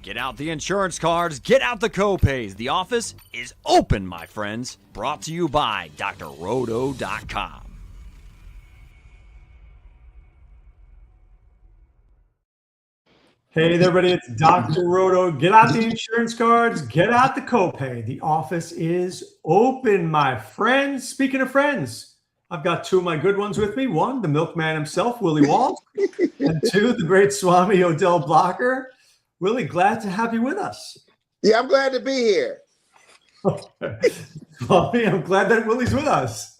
Get out the insurance cards, get out the copays. The office is open, my friends. Brought to you by drroto.com. Hey there, everybody, it's Dr. Roto. Get out the insurance cards, get out the copay. The office is open, my friends. Speaking of friends, I've got two of my good ones with me. One, the milkman himself, WIllie Walls, and two, the great Swami Odell Blocker. Willie, glad to have you with us. Yeah, I'm glad to be here. Swami, I'm glad that Willie's with us.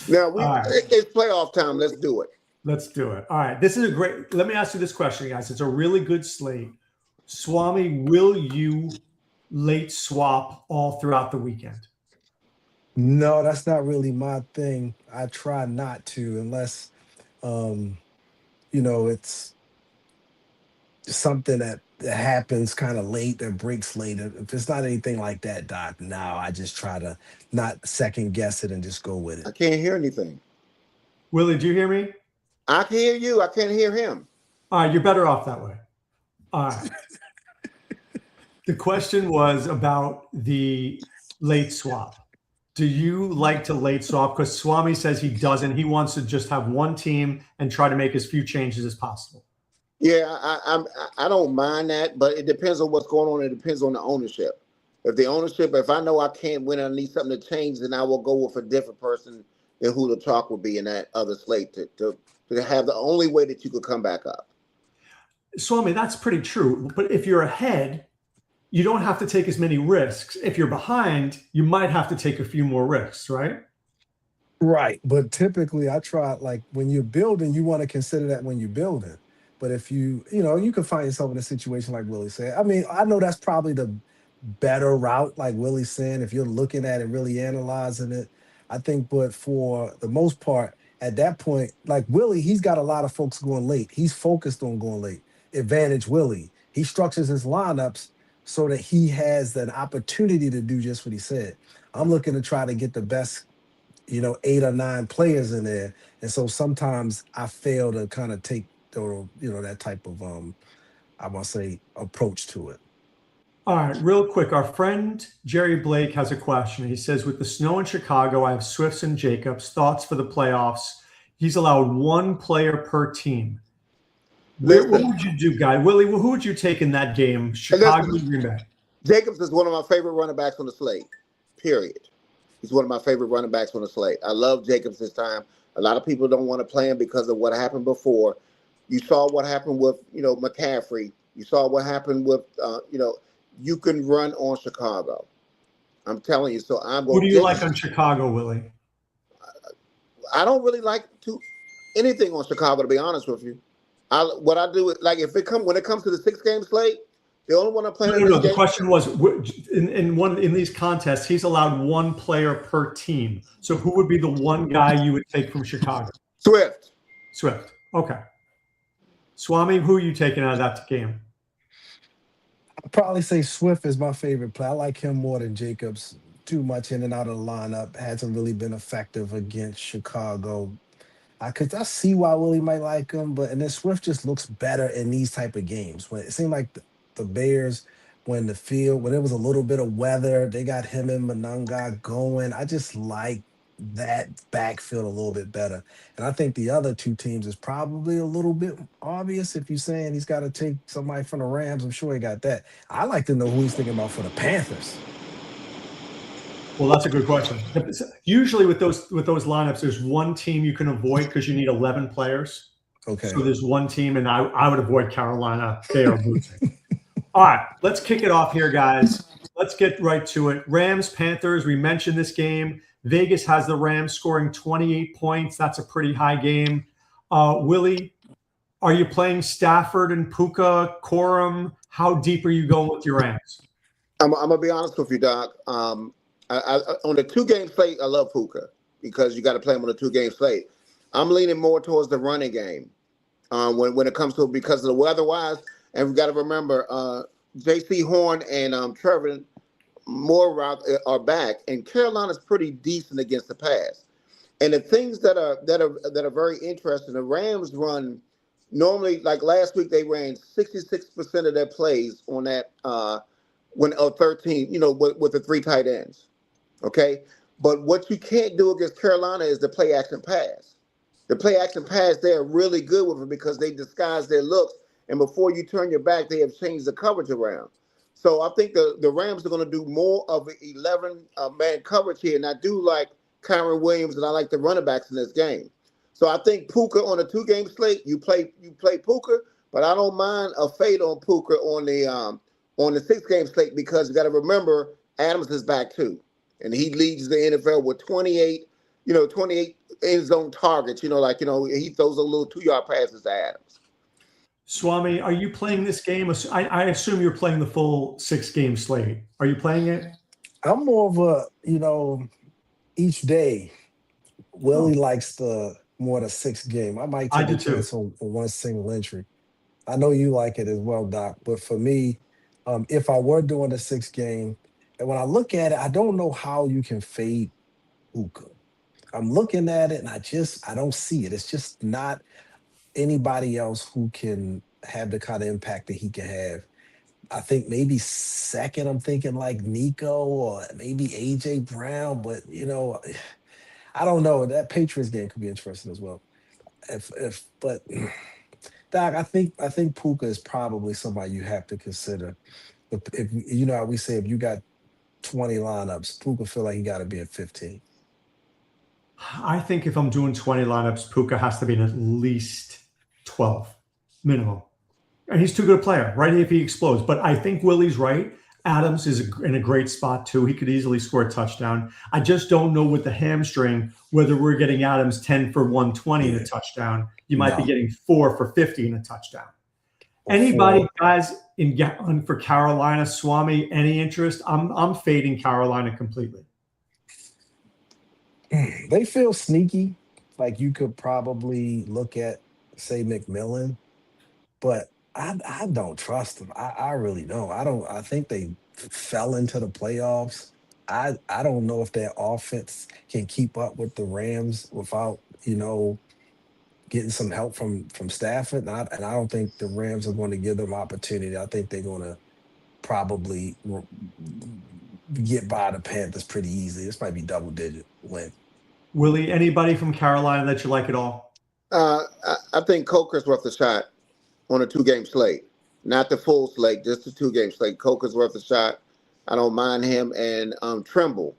Now, it's playoff time. Let's do it. Let's do it. All right. This is a great – let me ask you this question, guys. It's a really good slate. Swami, will you late swap all throughout the weekend? No, that's not really my thing. I try not to unless, it's something that happens kind of late, that breaks later. If it's not anything like that, Doc, no, I just try to not second guess it and just go with it. I can't hear anything. Willie, do you hear me? I can hear you. I can't hear him. All right, you're better off that way. All right. The question was about the late swap. Do you like to late swap? Because Swami says he doesn't. He wants to just have one team and try to make as few changes as possible. Yeah, I don't mind that, but it depends on what's going on. It depends on the ownership. If I know I can't win and I need something to change, then I will go with a different person than who the talk would be in that other slate to have the only way that you could come back up. Swami, that's pretty true. But if you're ahead, you don't have to take as many risks. If you're behind, you might have to take a few more risks, right? Right. But typically I try, like when you're building, you want to consider that when you're building. But if you can find yourself in a situation like Willie said. I mean, I know that's probably the better route, like Willie's saying, if you're looking at it, really analyzing it. I think, but for the most part, at that point, like Willie, he's got a lot of folks going late. He's focused on going late. Advantage Willie. He structures his lineups so that he has an opportunity to do just what he said. I'm looking to try to get the best, 8 or 9 players in there. And so sometimes I fail to kind of take, that type of, I want to say, approach to it. All right, real quick. Our friend Jerry Blake has a question. He says, with the snow in Chicago, I have Swifts and Jacobs. Thoughts for the playoffs? He's allowed one player per team. What would you do, guy? Willie, who would you take in that game? Chicago, Green Bay. Jacobs is one of my favorite running backs on the slate, period. He's one of my favorite running backs on the slate. I love Jacobs this time. A lot of people don't want to play him because of what happened before. You saw what happened with, McCaffrey. You saw what happened with, you can run on Chicago. I'm telling you. So I'm going. Who do you like on Chicago, Willie? I don't really like anything on Chicago, to be honest with you. What I do is, like, when it comes to the 6-game slate, the only one I'm playing. No. The question was in these contests, he's allowed one player per team. So who would be the one guy you would take from Chicago? Swift. Okay. Swami, who are you taking out of that game? I'd probably say Swift is my favorite play. I like him more than Jacobs. Too much in and out of the lineup. Hasn't really been effective against Chicago. I see why Willie might like him, and then Swift just looks better in these type of games. When it seemed like the Bears, when there was a little bit of weather, they got him and Monanga going. I just like that backfield a little bit better. And I think the other two teams is probably a little bit obvious. If you're saying he's got to take somebody from the Rams, I'm sure he got that. I like to know who he's thinking about for the Panthers. Well, that's a good question. Usually with those lineups, there's one team you can avoid because you need 11 players. Okay. So there's one team, and I would avoid Carolina. They are losing. All right, let's kick it off here, guys. Let's get right to it. Rams, Panthers, we mentioned this game. Vegas has the Rams scoring 28 points. That's a pretty high game. Willie, are you playing Stafford and Puka, Corum? How deep are you going with your Rams? I'm going to be honest with you, Doc. On the 2-game slate, I love Puka because you got to play him on a 2-game slate. I'm leaning more towards the running game when it comes to because of the weather-wise. And we've got to remember, J.C. Horn and Trevor Moore are back, and Carolina's pretty decent against the pass. And the things that are very interesting, the Rams run normally, like last week, they ran 66% of their plays on that 13, with the 3 tight ends. Okay, but what you can't do against Carolina is the play action pass. The play action pass, they're really good with it because they disguise their looks, and before you turn your back, they have changed the coverage around. So I think the Rams are going to do more of an 11 man coverage here, and I do like Kyron Williams, and I like the running backs in this game. So I think Puka on a 2-game slate, you play Puka, but I don't mind a fade on Puka on the 6-game slate because you got to remember Adams is back too, and he leads the NFL with 28 end zone targets. He throws a little 2-yard passes to Adams. Swami, are you playing this game? I assume you're playing the full 6-game slate. Are you playing it? I'm more of a, each day. Willie likes the 6-game. I might take a chance on one single entry. I know you like it as well, Doc. But for me, if I were doing a 6-game, and when I look at it, I don't know how you can fade Puka. I'm looking at it and I don't see it. It's just not anybody else who can have the kind of impact that he can have. I think maybe second, I'm thinking like Nico or maybe AJ Brown, but I don't know. That Patriots game could be interesting as well. But Doc, I think Puka is probably somebody you have to consider. If how we say if you got 20 lineups, Puka feel like he got to be at 15. I think if I'm doing 20 lineups, Puka has to be at least 12 minimum. And he's too good a player, right? If he explodes. But I think Willie's right. Adams is in a great spot too. He could easily score a touchdown. I just don't know with the hamstring whether we're getting Adams 10 for 120 in a touchdown. You might be getting 4 for 50 in a touchdown. Anybody, guys, for Carolina, Swami, any interest? I'm fading Carolina completely. They feel sneaky. Like you could probably look at, say, McMillan, but I don't trust them. I really don't. I think they fell into the playoffs. I don't know if their offense can keep up with the Rams without, getting some help from Stafford. And I don't think the Rams are going to give them opportunity. I think they're going to probably get by the Panthers pretty easily. This might be double-digit win. Willie, anybody from Carolina that you like at all? I think Coker's worth a shot on a 2-game slate. Not the full slate, just the 2-game slate. Coker's worth a shot. I don't mind him. And Trimble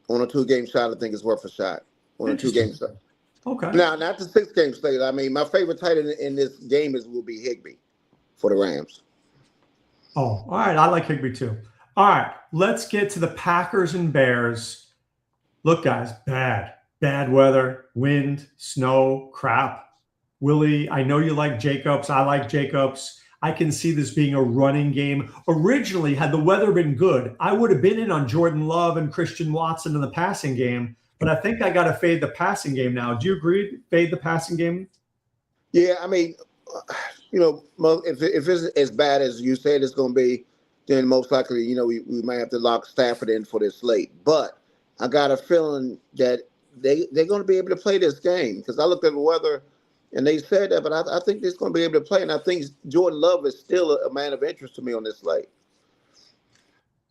on a 2-game shot, I think is worth a shot on a 2-game slate. Okay. Now, not the 6-game slate. I mean, my favorite tight end in this game will be Higbee for the Rams. Oh, all right. I like Higbee too. All right. Let's get to the Packers and Bears. Look, guys, bad weather, wind, snow, crap. Willie, I know you like Jacobs. I like Jacobs. I can see this being a running game. Originally, had the weather been good, I would have been in on Jordan Love and Christian Watson in the passing game. But I think I got to fade the passing game now. Do you agree? Fade the passing game? Yeah, I mean, if it's as bad as you said it's going to be, then most likely, we might have to lock Stafford in for this slate. But I got a feeling that they're going to be able to play this game because I looked at the weather and they said that, but I think they're going to be able to play. And I think Jordan Love is still a man of interest to me on this slate.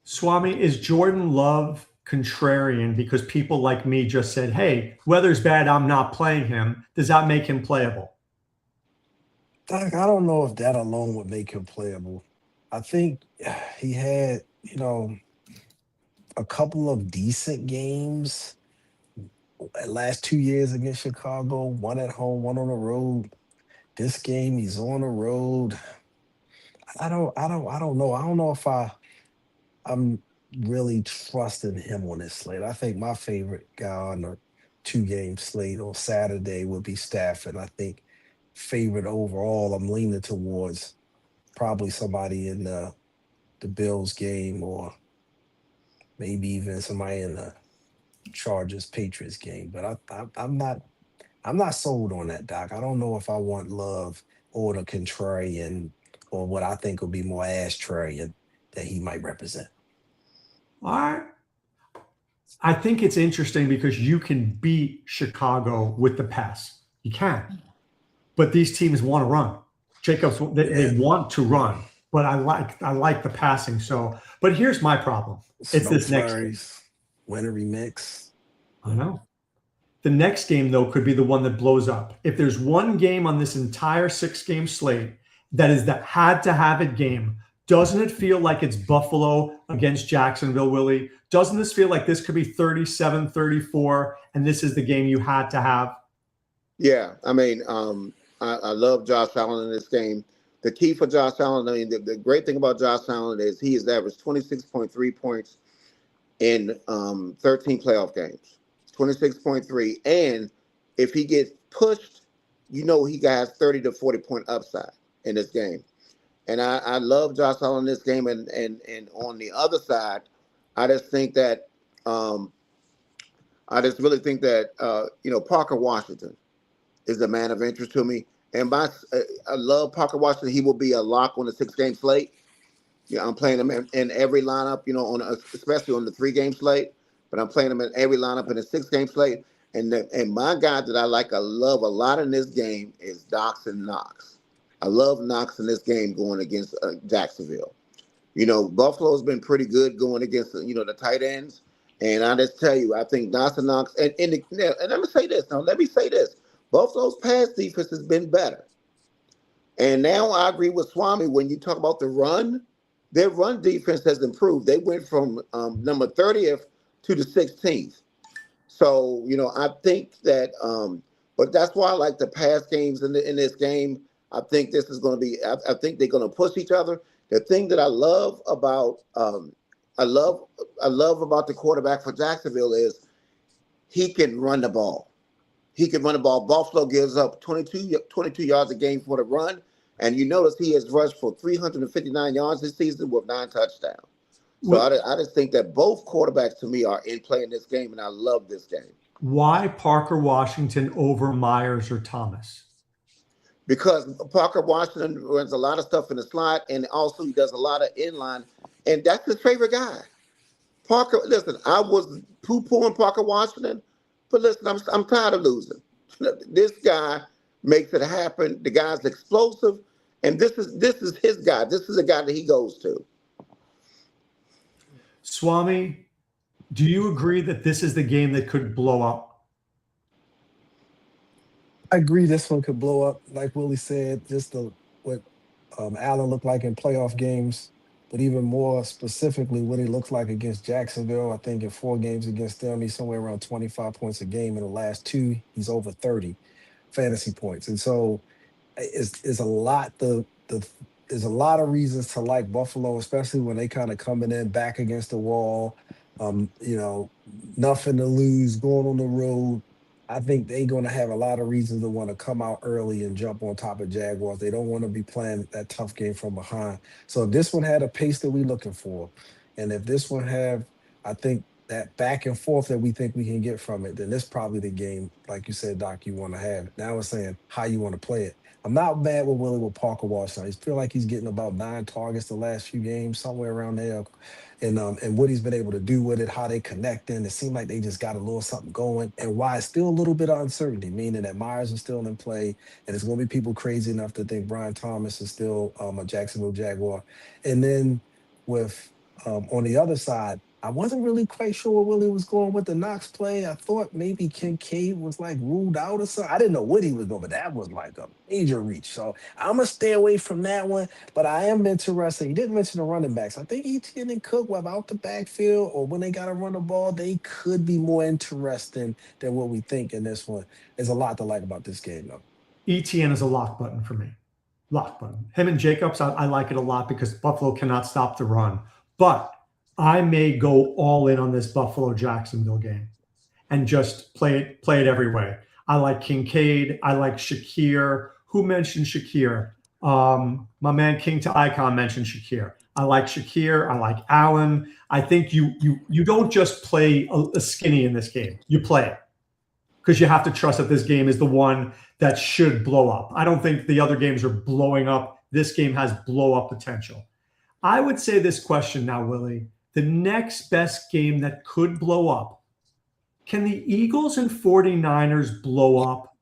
Swami, is Jordan Love contrarian because people like me just said, hey, weather's bad, I'm not playing him? Does that make him playable? Doc, I don't know if that alone would make him playable. I think he had, a couple of decent games last 2 years against Chicago, one at home, one on the road. This game, he's on the road. I don't know. I don't know if I'm really trusting him on this slate. I think my favorite guy on the 2-game slate on Saturday would be Stafford. I think favorite overall, I'm leaning towards probably somebody in the Bills game or maybe even somebody in the Chargers Patriots game. But I'm not sold on that, Doc. I don't know if I want Love or the contrarian or what I think will be more Ashtrayan that he might represent. All right. I think it's interesting because you can beat Chicago with the pass. You can. but these teams want to run. Jacobs, they want to run, but I like the passing. So, but here's my problem. It's this next game. Wintery mix. I know. The next game, though, could be the one that blows up. If there's one game on this entire 6-game slate that is the had-to-have-it game, doesn't it feel like it's Buffalo against Jacksonville, Willie? Doesn't this feel like this could be 37-34, and this is the game you had to have? Yeah, I mean, I love Josh Allen in this game. The key for Josh Allen, I mean, the great thing about Josh Allen is he has averaged 26.3 points in 13 playoff games. 26.3. And if he gets pushed, he has 30 to 40 point upside in this game. And I love Josh Allen in this game. And on the other side, I just think that I just really think that Parker Washington is a man of interest to me. And I love Parker Washington. He will be a lock on the 6-game slate. Yeah, I'm playing him in every lineup, especially on the 3-game slate. But I'm playing him in every lineup in the 6-game slate. And my guy that I love a lot in this game is Dawson Knox. I love Knox in this game going against Jacksonville. Buffalo's been pretty good going against the tight ends. And I just tell you, I think Dawson Knox and let me say this. Now, let me say this. Buffalo's pass defense has been better. And now I agree with Swami when you talk about the run. Their run defense has improved. They went from number 30th to the 16th. So, I think that, but that's why I like the pass games in this game. I think this is going to be, I think they're going to push each other. The thing that I love about, I love about the quarterback for Jacksonville is he can run the ball. He can run the ball. Buffalo gives up 22 yards a game for the run. And you notice he has rushed for 359 yards this season with 9 touchdowns. So I just think that both quarterbacks to me are in play in this game, and I love this game. Why Parker Washington over Myers or Thomas? Because Parker Washington runs a lot of stuff in the slot, and also he does a lot of inline, and that's his favorite guy. Parker, listen, I was poo-pooing Parker Washington, but listen, I'm tired of losing. This guy makes it happen. The guy's explosive, and this is his guy. This is a guy that he goes to. Swami, do you agree that this is the game that could blow up? I agree this one could blow up. Like Willie said, just what Allen looked like in playoff games, but even more specifically what he looks like against Jacksonville. I think in 4 games against them, he's somewhere around 25 points a game. In the last 2, he's over 30 fantasy points. And so it's a lot there's a lot of reasons to like Buffalo, especially when they kind of coming in back against the wall. Nothing to lose, going on the road. I think they're going to have a lot of reasons to want to come out early and jump on top of Jaguars. They don't want to be playing that tough game from behind. So if this one had a pace that we're looking for, and if this one have, I think, that back and forth that we think we can get from it, then this probably the game, like you said, Doc, you want to have. Now it's saying how you want to play it. I'm not mad with Willie with Parker Washington. I feel like he's getting about 9 targets the last few games, somewhere around there. And what he's been able to do with it, how they connecting. It seemed like they just got a little something going. And why it's still a little bit of uncertainty, meaning that Myers is still in play. And it's going to be people crazy enough to think Brian Thomas is still a Jacksonville Jaguar. And then with on the other side, I wasn't really quite sure where Willie was going with the Knox play. I thought maybe Kincaid was ruled out or something. I didn't know what he was doing, but that was like a major reach. So I'm going to stay away from that one. But I am interested. You didn't mention the running backs. I think Etienne and Cook, without the backfield or when they got to run the ball, they could be more interesting than what we think in this one. There's a lot to like about this game, though. Etienne is a lock button for me. Lock button. Him and Jacobs, I like it a lot because Buffalo cannot stop the run. But I may go all in on this Buffalo-Jacksonville game and just play it every way. I like Kincaid. I like Shakir. Who mentioned Shakir? My man King to Icon mentioned Shakir. I like Shakir. I like Allen. I think you don't just play a skinny in this game. You play it because you have to trust that this game is the one that should blow up. I don't think the other games are blowing up. This game has blow-up potential. I would say this question now, Willie. The next best game that could blow up, can the Eagles and 49ers blow up?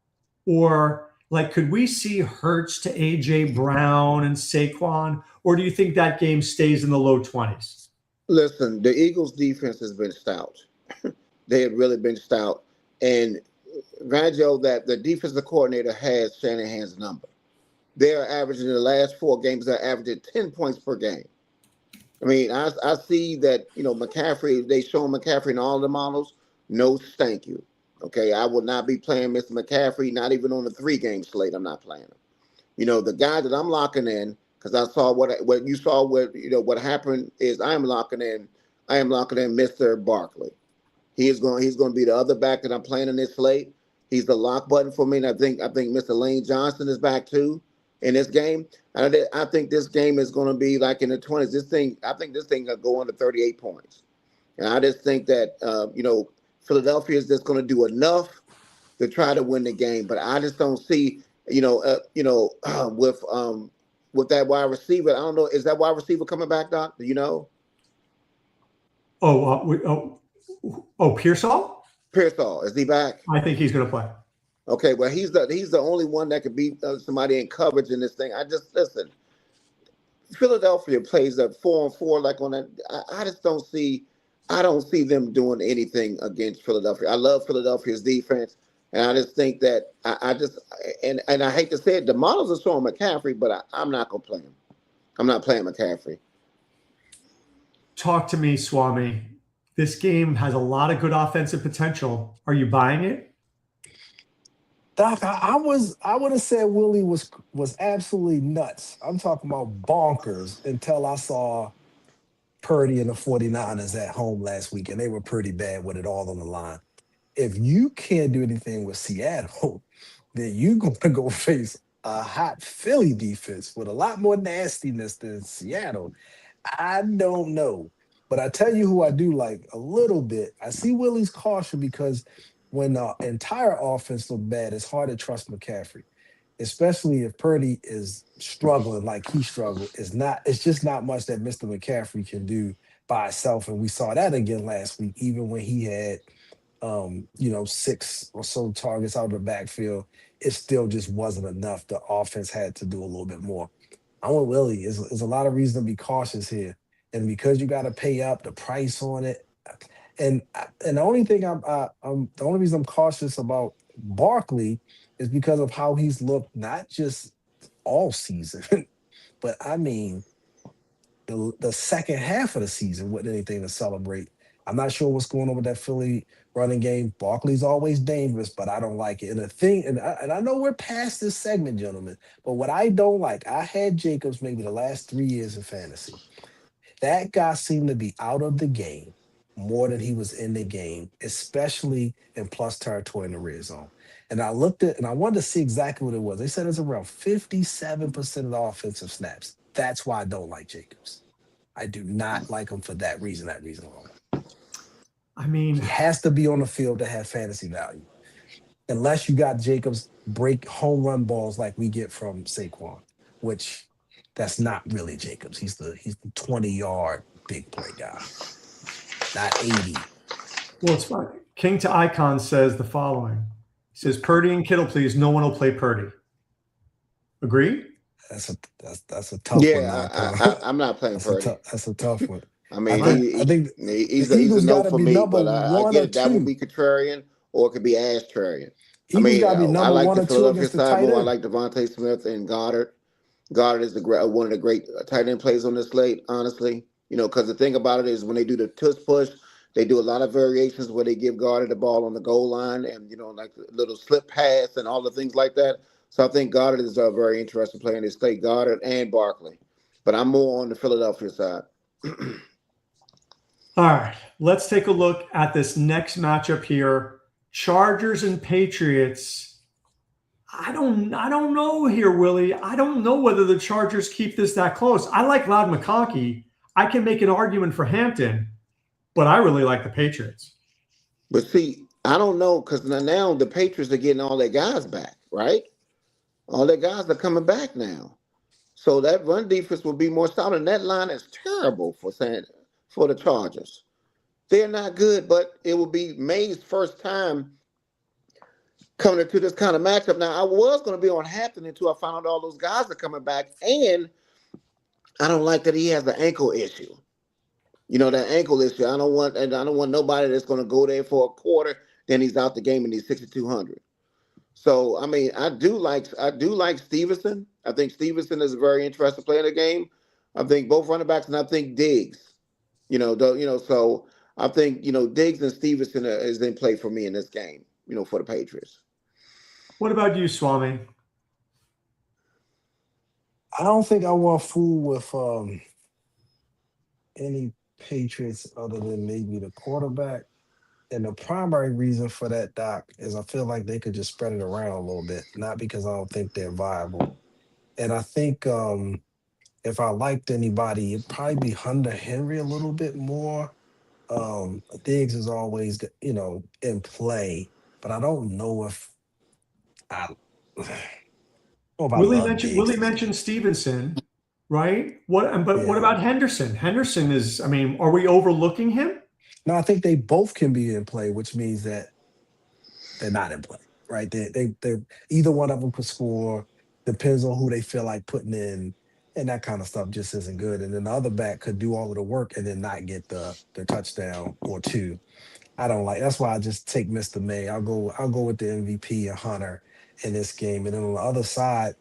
Or Like, could we see Hurts to A.J. Brown and Saquon, or do you think that game stays in the low 20s? Listen, the Eagles' defense has been stout. They have really been stout. And Vanjo, that the defensive coordinator has Shanahan's number. They are averaging in the last 4 games, they're averaging 10 points per game. I mean, I see that, McCaffrey, they show McCaffrey in all the models. No, thank you. Okay, I will not be playing Mr. McCaffrey, not even on the 3-game slate. I'm not playing him. The guy that I'm locking in, because I saw what you saw, what happened is I am locking in Mr. Barkley. He's going to be the other back that I'm playing in this slate. He's the lock button for me, and I think Mr. Lane Johnson is back too in this game. I think this game is going to be like in the 20s. I think this thing will go under 38 points, and I just think that Philadelphia is just going to do enough to try to win the game. But I just don't see with that wide receiver. I don't know. Is that wide receiver coming back, Doc? Do you know? Pearsall? Pearsall, is he back? I think he's going to play. Okay, well, he's the only one that could beat somebody in coverage in this thing. Listen. Philadelphia plays at 4-on-4 like on that. I just don't see. I don't see them doing anything against Philadelphia. I love Philadelphia's defense, and I just think that I hate to say it, the models are showing McCaffrey, but I'm not going to play him. I'm not playing McCaffrey. Talk to me, Swami. This game has a lot of good offensive potential. Are you buying it? Doc, I would have said Willie was absolutely nuts. I'm talking about bonkers until I saw Purdy and the 49ers at home last week, and they were pretty bad with it all on the line. If you can't do anything with Seattle, then you're going to go face a hot Philly defense with a lot more nastiness than Seattle. I don't know. But I tell you who I do like a little bit. I see Willie's caution because when the entire offense look bad, it's hard to trust McCaffrey, especially if Purdy is struggling like he struggled. It's just not much that Mr. McCaffrey can do by himself. And we saw that again last week, even when he had 6 or so targets out of the backfield, it still just wasn't enough. The offense had to do a little bit more. I want Willie. There's a lot of reason to be cautious here. And because you got to pay up the price on it, and the only thing the only reason I'm cautious about Barkley is because of how he's looked, not just all season, but I mean the second half of the season wasn't anything to celebrate. I'm not sure what's going on with that Philly running game. Barkley's always dangerous, but I don't like it. And I know we're past this segment, gentlemen, but what I don't like, I had Jacobs maybe the last 3 years in fantasy. That guy seemed to be out of the game more than he was in the game, especially in plus territory in the red zone. And I looked at and I wanted to see exactly what it was. They said it's around 57% of the offensive snaps. That's why I don't like Jacobs. I do not like him for that reason alone. I mean, he has to be on the field to have fantasy value. Unless you got Jacobs break home run balls like we get from Saquon, which that's not really Jacobs. He's the 20-yard big play guy, not 80. Well, it's fine. King to Icon says the following. He says, Purdy and Kittle, please. No one will play Purdy. Agree? That's a tough one. Yeah, I'm not playing Purdy. That's a tough one. I mean, I think he's a no for me, but I get it. That would be contrarian, or it could be Ashtrarian. I mean, I like the Philadelphia side more. I like Devontae Smith and Goddard. Goddard is one of the great tight end plays on this slate, honestly. Because the thing about it is when they do the tush push, they do a lot of variations where they give Goddard the ball on the goal line and, like a little slip pass and all the things like that. So I think Goddard is a very interesting player in this slate, Goddard and Barkley. But I'm more on the Philadelphia side. All right, let's take a look at this next matchup here. Chargers and Patriots. I don't know here, Willie. I don't know whether the Chargers keep this that close. I like Loud McConkey. I can make an argument for Hampton, but I really like the Patriots. But see, I don't know because now the Patriots are getting all their guys back, right? All their guys are coming back now. So that run defense will be more solid. And that line is terrible for the Chargers. They're not good, but it will be May's first time coming into this kind of matchup. Now, I was going to be on Hampton until I found out all those guys are coming back, and I don't like that he has an ankle issue. That ankle issue. I don't want nobody that's going to go there for a quarter, then he's out the game and he's 6,200. So I mean, I do like Stevenson. I think Stevenson is a very interesting player in the game. I think both running backs, and I think Diggs. So I think Diggs and Stevenson is in play for me in this game. For the Patriots. What about you, Swami? I don't think I want to fool with any Patriots other than maybe the quarterback. And the primary reason for that, Doc, is I feel like they could just spread it around a little bit, not because I don't think they're viable. And I think if I liked anybody, it'd probably be Hunter Henry a little bit more. Diggs is always, in play, but I don't know if I, Willie love Diggs. mentioned Stevenson, right? What Yeah. about Henderson? Henderson is, I mean, are we overlooking him? No, I think they both can be in play, which means that they're not in play, right? They either one of them could score. Depends on who they feel like putting in, and that kind of stuff just isn't good. And then the other back could do all of the work and then not get the touchdown or two. I don't like. That's why I just take Mr. May. I'll go with the MVP and Hunter in this game. And then on the other side,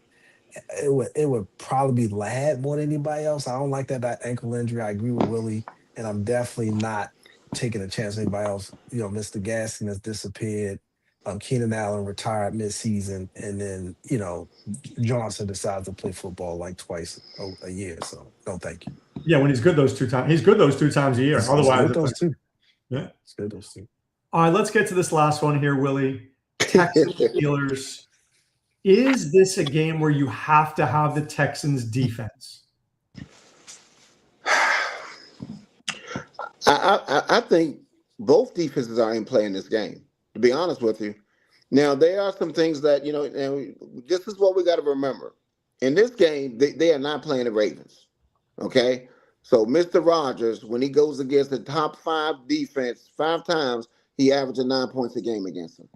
it would probably be Lad more than anybody else. I don't like that ankle injury. I agree with Willie, and I'm definitely not taking a chance on anybody else. Mr. Gaskin has disappeared. Keenan Allen retired midseason, and then Johnson decides to play football like twice a year. So no, thank you. Yeah, when he's good those two times. He's good those 2 times a year. Otherwise, it's those two. Yeah, it's good those two. All right, let's get to this last one here, Willie. Texans Steelers. Is this a game where you have to have the Texans defense? I think both defenses are in play in this game, to be honest with you. Now, there are some things that, this is what we got to remember. In this game, they are not playing the Ravens, okay? So Mr. Rodgers, when he goes against the top 5 defense 5 times, he averages 9 points a game against them.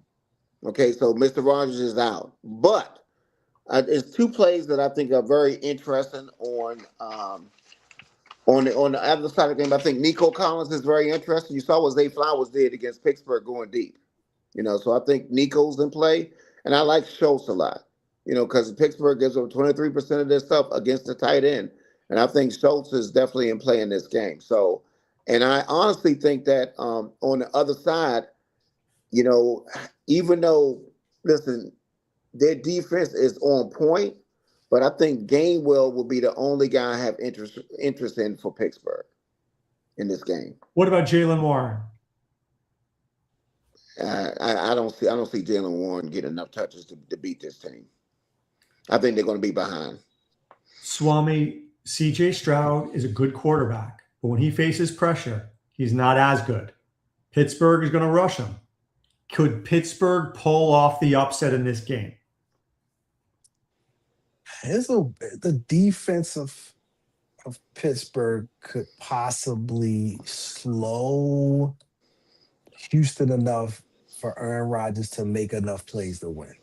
Okay, so Mr. Rodgers is out. But there's 2 plays that I think are very interesting on the other side of the game. I think Nico Collins is very interesting. You saw what Zay Flowers did against Pittsburgh going deep. So I think Nico's in play. And I like Schultz a lot, because Pittsburgh gives up 23% of their stuff against the tight end. And I think Schultz is definitely in play in this game. So, and I honestly think that on the other side, even though, listen, their defense is on point, but I think Gainwell will be the only guy I have interest in for Pittsburgh in this game. What about Jalen Warren? I don't see Jalen Warren get enough touches to beat this team. I think they're going to be behind. Swami, C.J. Stroud is a good quarterback, but when he faces pressure, he's not as good. Pittsburgh is going to rush him. Could Pittsburgh pull off the upset in this game? The defense of Pittsburgh could possibly slow Houston enough for Aaron Rodgers to make enough plays to win.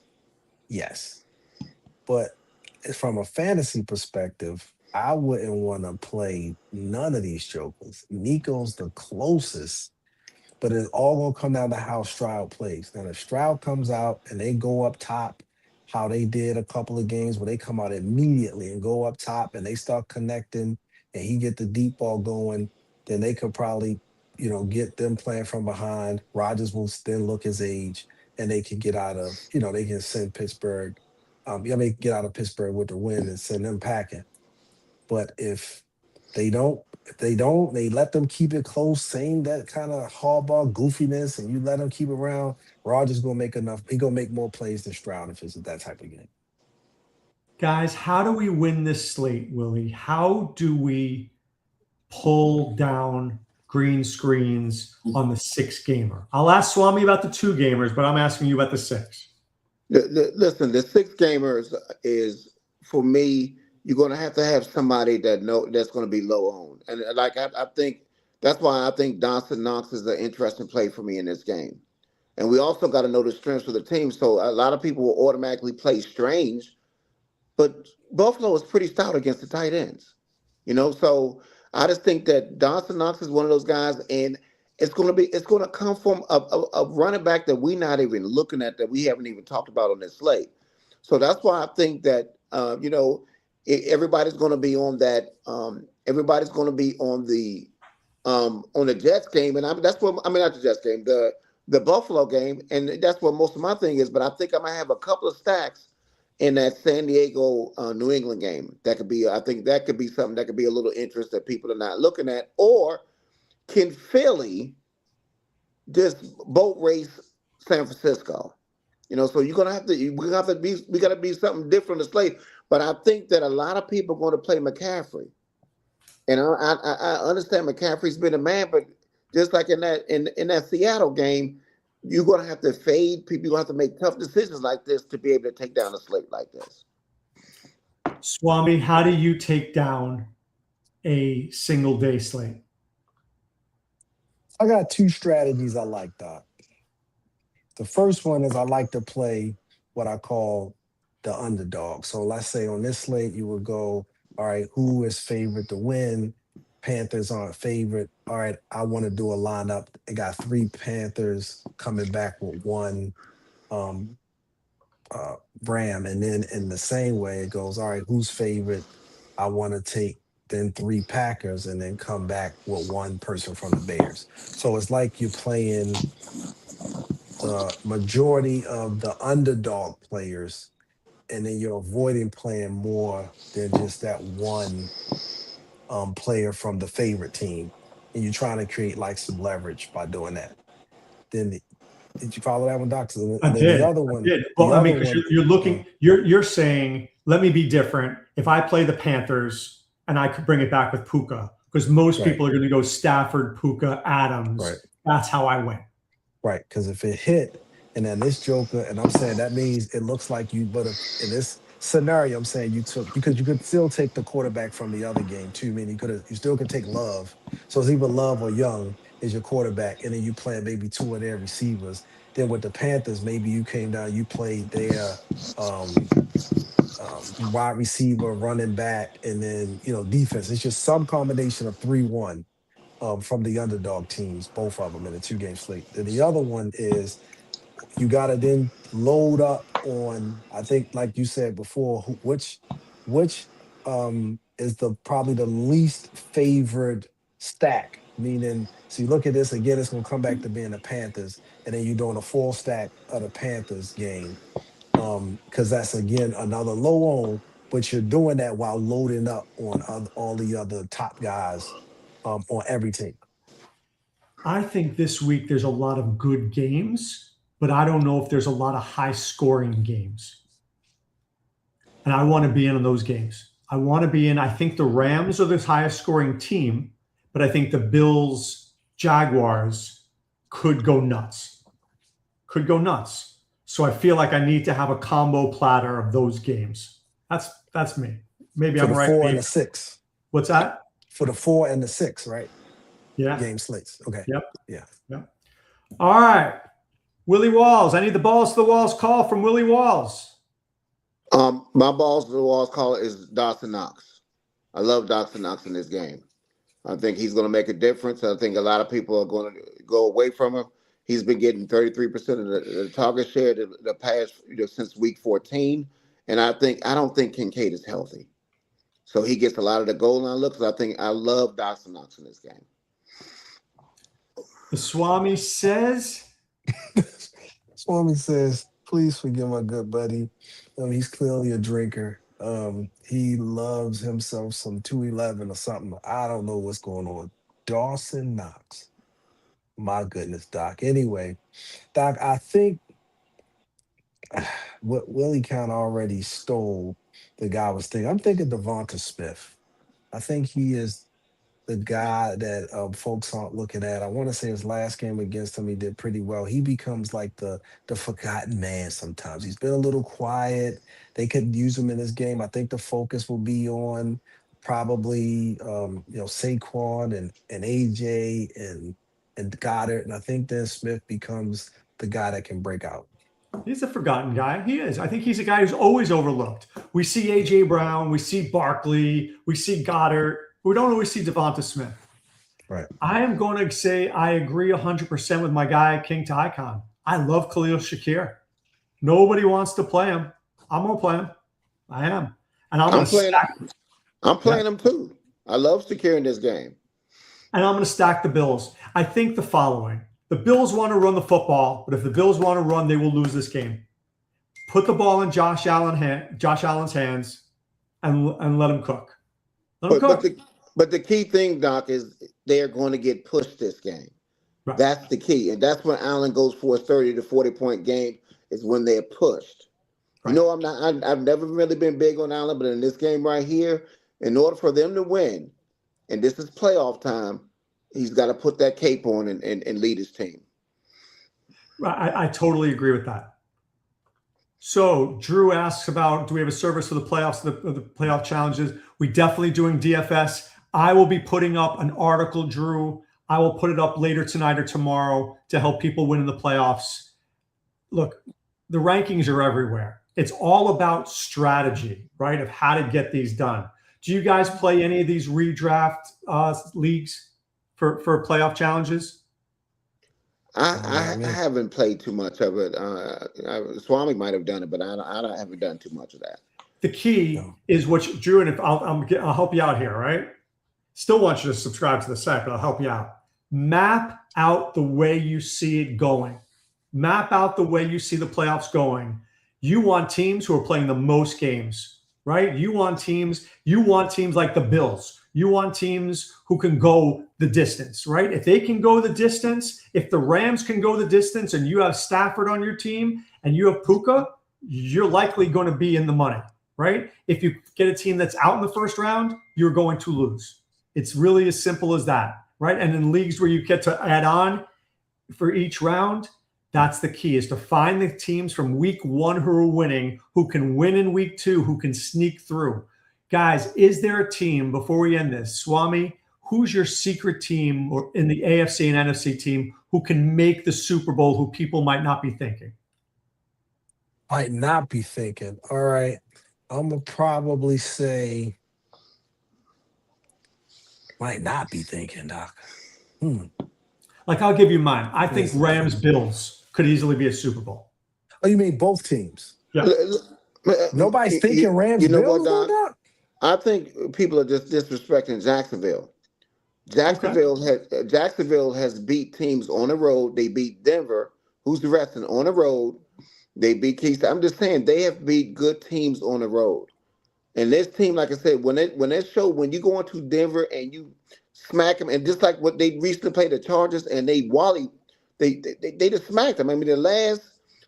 Yes. But from a fantasy perspective, I wouldn't want to play none of these jokers. Nico's the closest, but it's all going to come down to how Stroud plays. Now, if Stroud comes out and they go up top, how they did a couple of games where they come out immediately and go up top and they start connecting and he get the deep ball going, then they could probably, get them playing from behind. Rodgers will then look his age and they can get out of, they can send Pittsburgh. Get out of Pittsburgh with the win and send them packing. But if they let them keep it close, same that kind of hardball goofiness, and you let them keep it around, Rodgers gonna make enough. He gonna make more plays than Stroud if it's that type of game. Guys, how do we win this slate, Willie? How do we pull down green screens on the 6-gamer? I'll ask Swami about the 2-gamers, but I'm asking you about the 6. Listen, the 6-gamers is, for me, you're going to have somebody that's going to be low owned. And I think that's why I think Dawson Knox is an interesting play for me in this game. And we also got to know the strengths of the team. So a lot of people will automatically play strange, but Buffalo is pretty stout against the tight ends. So I just think that Dawson Knox is one of those guys, and it's going to come from a running back that we're not even looking at, that we haven't even talked about on this slate. So that's why I think that everybody's going to be on that. Everybody's going to be on the Jets game, and that's what I mean, not the Jets game, the Buffalo game, and that's what most of my thing is. But I think I might have a couple of stacks in that San Diego New England game. That could be, I think that could be something that could be a little interest that people are not looking at. Or can Philly just boat race San Francisco? So you're gonna have to, we gotta be something different to slate. But I think that a lot of people are going to play McCaffrey. And I understand McCaffrey's been a man, but just like in that Seattle game, you're gonna have to fade people. You're gonna have to make tough decisions like this to be able to take down a slate like this. Swami, how do you take down a single day slate? I got two strategies I like, Doc. The first one is I like to play what I call the underdog. So let's say on this slate, you would go, all right, who is favorite to win? Panthers aren't favorite. All right, I want to do a lineup. I got 3 Panthers coming back with 1 um, Ram. And then in the same way, it goes, all right, who's favorite? I want to take then 3 Packers and then come back with 1 person from the Bears. So it's like you're playing the majority of the underdog players, and then you're avoiding playing more than just that one player from the favorite team, and you're trying to create like some leverage by doing that. Did you follow that one, Doctor? I And then the did. other I one, did. the Well, I mean, other because one, you're looking, you're saying, let me be different. If I play the Panthers and I could bring it back with Puka, because most right, people are going to go Stafford, Puka, right, Adams. That's how I win. right. Because if it hit, and then this Joker, and I'm saying that means it looks like you, but if in this scenario, I'm saying you took, because you could still take the quarterback from the other game too. I mean, you still could take Love. So it's either Love or Young is your quarterback, and then you play maybe 2 of their receivers. Then with the Panthers, maybe you came down, you played their um, wide receiver, running back, and then defense. It's just some combination of 3-1 from the underdog teams, both of them in a 2-game slate. Then the other one is you got to then load up on, I think like you said before, which is the probably the least favored stack. Meaning, so you look at this again, it's going to come back to being the Panthers, and then you're doing a full stack of the Panthers game, because that's again another low on, but you're doing that while loading up on all the other top guys on every team. I think this week there's a lot of good games, but I don't know if there's a lot of high scoring games. And I want to be in on those games. I want to be in. I think the Rams are the highest scoring team, but I think the Bills, Jaguars could go nuts. Could go nuts. So I feel like I need to have a combo platter of those games. That's me. Maybe For I'm the right. 4 and the 6. What's that? For the 4 and the 6, right? Yeah. Game slates. Okay. Yep. Yeah. Yep. All right. WIllie Walls. I need the balls to the walls call from WIllie Walls. My balls to the walls call is Dawson Knox. I love Dawson Knox in this game. I think he's going to make a difference. I think a lot of people are going to go away from him. He's been getting 33% of the target share the past since week 14, and I don't think Kincaid is healthy, so he gets a lot of the goal line looks. I love Dawson Knox in this game. The Swami says. Swami says, please forgive my good buddy. He's clearly a drinker. He loves himself some 211 or something. I don't know what's going on. Dawson Knox. My goodness, Doc. Anyway, Doc, I think what Willie kind of already stole the guy was thinking. I'm thinking Devonta Smith. I think he is the guy that folks aren't looking at. I want to say his last game against him, he did pretty well. He becomes like the forgotten man sometimes. He's been a little quiet. They could use him in this game. I think the focus will be on probably Saquon and AJ and Goddard. And I think then Smith becomes the guy that can break out. He's a forgotten guy. He is. I think he's a guy who's always overlooked. We see A.J. Brown. We see Barkley. We see Goddard. We don't always see Devonta Smith. Right. I am going to say I agree 100% with my guy, King to Icon. I love Khalil Shakir. Nobody wants to play him. I'm going to play him. I am. And I'm playing him too. I love Shakir in this game. And I'm going to stack the Bills. I think the following. The Bills want to run the football, but if the Bills want to run, they will lose this game. Put the ball in Josh Allen's hands and let him cook. But the key thing, Doc, is they're going to get pushed this game. Right. That's the key. And that's when Allen goes for a 30 to 40-point game is when they're pushed. Right. You know, I've never really been big on Allen, but in this game right here, in order for them to win, and this is playoff time, he's got to put that cape on and lead his team. I totally agree with that. So Drew asks about, do we have a service for the playoffs, the playoff challenges? We definitely doing DFS. I will be putting up an article, Drew. I will put it up later tonight or tomorrow to help people win in the playoffs. Look, the rankings are everywhere. It's all about strategy, right, of how to get these done. Do you guys play any of these redraft leagues for playoff challenges? I haven't played too much of it. Swami might have done it, but I haven't done too much of that. The key is what Drew, and if I'll help you out here, right? Still want you to subscribe to the site, but I'll help you out. Map out the way you see it going. Map out the way you see the playoffs going. You want teams who are playing the most games, right? You want teams like the Bills. You want teams who can go the distance, right? If they can go the distance, if the Rams can go the distance and you have Stafford on your team and you have Puka, you're likely going to be in the money, right? If you get a team that's out in the first round, you're going to lose. It's really as simple as that, right? And in leagues where you get to add on for each round, that's the key, is to find the teams from week 1 who are winning, who can win in week 2, who can sneak through. Guys, is there a team, before we end this, Swami, who's your secret team or in the AFC and NFC team who can make the Super Bowl, who people might not be thinking? Might not be thinking. All right. I'm going to probably say might not be thinking, Doc. Like, I'll give you mine. I think Rams-Bills could easily be a Super Bowl. Oh, you mean both teams? Yeah. Nobody's thinking Rams-Bills, you know what, no Doc? doubt? I think people are just disrespecting Jacksonville. Jacksonville has beat teams on the road. They beat Denver, who's the resting on the road. They beat Keystone. I'm just saying they have beat good teams on the road. And this team, like I said, when you go into Denver and you smack them, and just like what they recently played the Chargers and they just smacked them. I mean, the last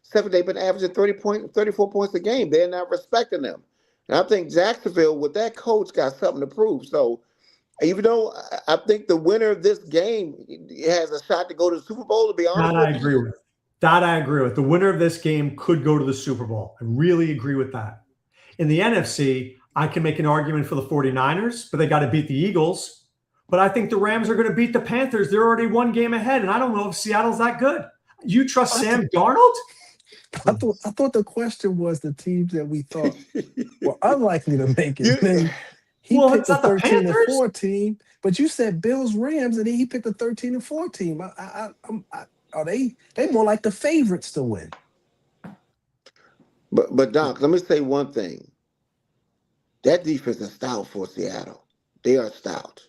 7 they've been averaging 34 points a game. They're not respecting them. And I think Jacksonville, with that coach, got something to prove. So even though I think the winner of this game has a shot to go to the Super Bowl, to be honest That I agree with. That I agree with. The winner of this game could go to the Super Bowl. I really agree with that. In the NFC, I can make an argument for the 49ers, but they got to beat the Eagles. But I think the Rams are going to beat the Panthers. They're already 1 game ahead, and I don't know if Seattle's that good. You trust Sam Darnold? I thought the question was the teams that we thought were unlikely to make it. He picked a 13 and 14, but you said Bills Rams, and then he picked a 13 and 14. Are they more like the favorites to win? But Doc, let me say one thing. That defense is stout for Seattle. They are stout.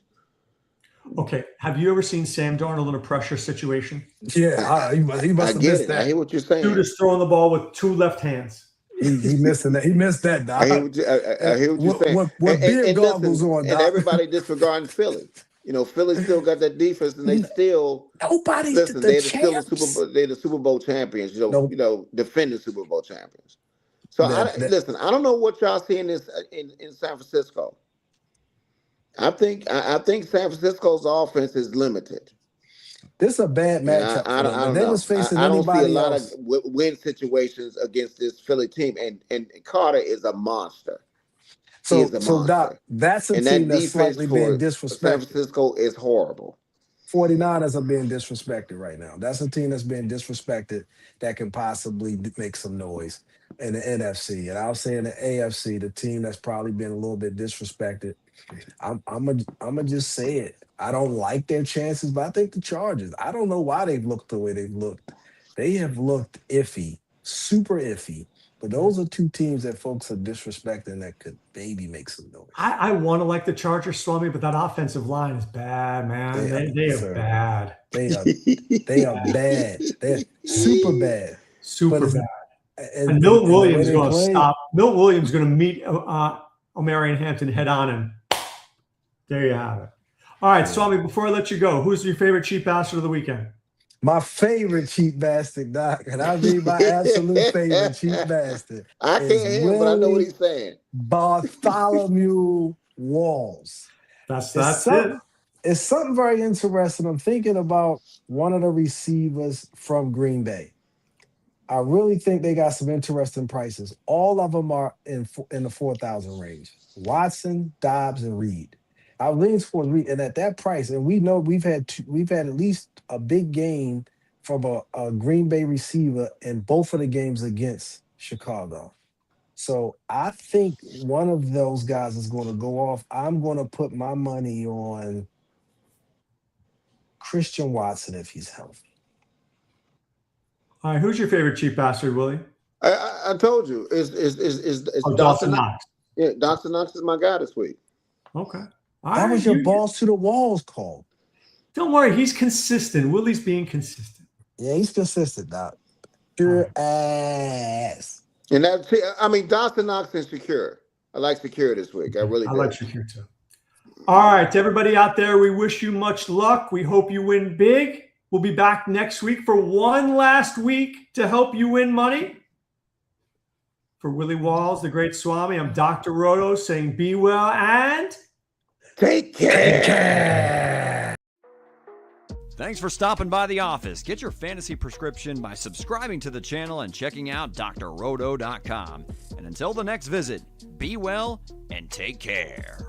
Okay. Have you ever seen Sam Darnold in a pressure situation? Yeah, he must have missed that. I hear what you're saying. Dude is throwing the ball with 2 left hands. He missing that. He missed that, Doc. I hear what you're saying. What beard goggles on, Doc? And everybody disregarding Philly. You know, Philly still got that defense, and they still nobody. Listen, they're the Super Bowl champions. You know, defending Super Bowl champions. So listen, I don't know what y'all see in this in San Francisco. I think San Francisco's offense is limited. This is a bad matchup. I don't know. Was facing I don't see a lot else. of win situations against this Philly team, and Carter is a monster. So Doc, that's a team that's slightly being disrespected. San Francisco is horrible. 49ers are being disrespected right now. That's a team that's being disrespected that can possibly make some noise in the NFC. And I'll say in the AFC, the team that's probably been a little bit disrespected. I'm just say it. I don't like their chances, but I think the Chargers. I don't know why they've looked the way they've looked. They have looked iffy, super iffy. But those are two teams that folks are disrespecting that could maybe make some noise. I want to like the Chargers, Swami, but that offensive line is bad, man. They are bad. They are bad. They're super bad. Super bad. And Milton Williams is going to stop. Milton Williams is going to meet Omarion Hampton head on, and there you have it. All right, Swami, before I let you go, who's your favorite cheap bastard of the weekend? My favorite cheap bastard, Doc, and I mean my absolute favorite cheap bastard. I can't hear him, but I know what he's saying. Bartholomew Walls. That's it. It's something very interesting. I'm thinking about one of the receivers from Green Bay. I really think they got some interesting prices. All of them are in the 4,000 range. Watson, Dobbs, and Reed. I lean towards Reed, and at that price, and we know we've had at least a big game from a Green Bay receiver in both of the games against Chicago. So I think one of those guys is going to go off. I'm going to put my money on Christian Watson if he's healthy. All right, who's your favorite cheap bastard, Willie? I told you, is Dawson Knox. Yeah, Dawson Knox is my guy this week. Okay. That was your balls to the walls call. Don't worry, he's consistent. Willie's being consistent. Yeah, he's consistent, Doc. Pure ass. And Dawson Knox and Secure. I like Secure this week. I like Secure too. All right, to everybody out there, we wish you much luck. We hope you win big. We'll be back next week for one last week to help you win money. For WIllie Walls, the Great Swami, I'm Dr. Roto saying be well and take care. Thanks for stopping by the office. Get your fantasy prescription by subscribing to the channel and checking out drroto.com. And until the next visit, be well and take care.